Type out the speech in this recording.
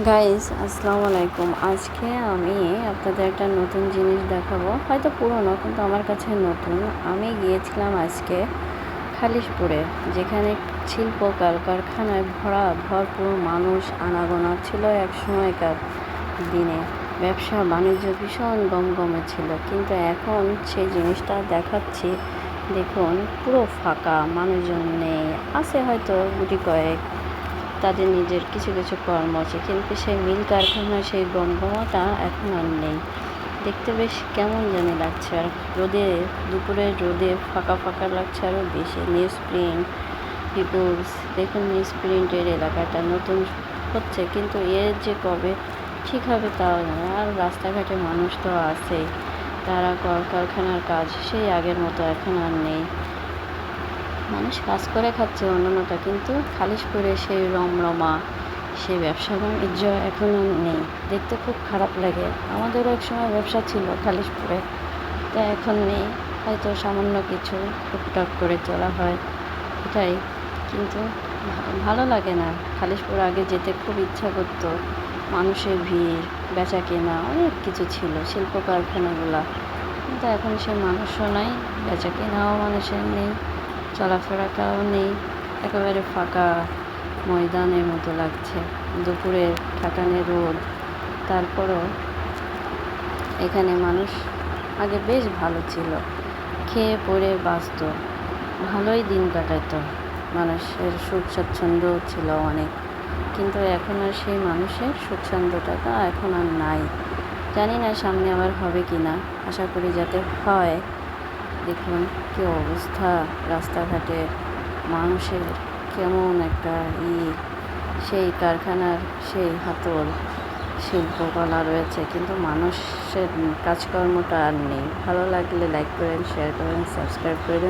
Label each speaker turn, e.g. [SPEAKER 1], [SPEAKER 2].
[SPEAKER 1] Guys আসসালামু আলাইকুম। আজকে আমি আপনাদের একটা নতুন জিনিস দেখাবো, হয়তো পুরনো কিন্তু আমার কাছে নতুন। আমি গিয়েছিলাম আজকে খালিশপুরে, যেখানে শিল্প কারখানায় ভরপুর মানুষ আনাগোনা ছিল। এক সময়কার দিনে ব্যবসা বাণিজ্য ভীষণ গমগমে ছিল, কিন্তু এখন সেই জিনিসটা দেখাচ্ছি। দেখুন, পুরো ফাঁকা, মানুষজন নেই। আছে হয়তো গুটি কয়েক, তাদের নিজের কিছু কিছু কর্ম আছে, কিন্তু সেই মিল কারখানার সেই গমগমাটা এখন আর নেই। দেখতে বেশ কেমন জানি লাগছে, আর দুপুরের রোদে ফাঁকা ফাঁকা লাগছে আরও বেশি। নিউজ প্রিন্ট, পিপুলস, দেখুন নিউজ প্রিন্টের এলাকাটা নতুন হচ্ছে, কিন্তু এর যে কবে ঠিক হবে তাও নয়। আর রাস্তাঘাটে মানুষ তো আছেই, তারা কলকারখানার কাজ সেই আগের মতো এখন আর নেই। মানুষ কাজ করে খাচ্ছে অন্যটা, কিন্তু খালিশপুরে সেই রমরমা, সেই ব্যবসা বাণিজ্য এখন আর নেই। দেখতে খুব খারাপ লাগে। আমাদেরও এক সময় ব্যবসা ছিল খালিশপুরে, তা এখন নেই। হয়তো সামান্য কিছু টুকটাক করে চলা হয়, এটাই। কিন্তু ভালো লাগে না। খালিশপুর আগে যেতে খুব ইচ্ছা করতো। মানুষের ভিড়, বেচা কেনা, অনেক কিছু ছিল, শিল্প কারখানাগুলা। কিন্তু এখন সে মানুষও নাই, বেচা কেনাও মানুষের নেই, চলাফেরাটাও নেই। একেবারে ফাঁকা ময়দানের মতো লাগছে। দুপুরের ঠাকানে রোদ, তারপরও এখানে মানুষ আগে বেশ ভালো ছিল, খেয়ে পরে বাঁচত, ভালোই দিন কাটাতো, মানুষের সুখ স্বাচ্ছন্দ্য ছিল অনেক। কিন্তু এখন আর সেই মানুষের সুখ স্বাচ্ছন্দ্যটা এখন আর নাই। জানি না সামনে আবার হবে কি না, আশা করি যাতে হয়। দেখুন কী অবস্থা রাস্তাঘাটে, মানুষের কেমন একটা সেই কারখানার সেই হাতল শিল্পকলা রয়েছে, কিন্তু মানুষের কাজকর্মটা আর নেই। ভালো লাগলে লাইক করেন, শেয়ার করেন, সাবস্ক্রাইব করে দেন।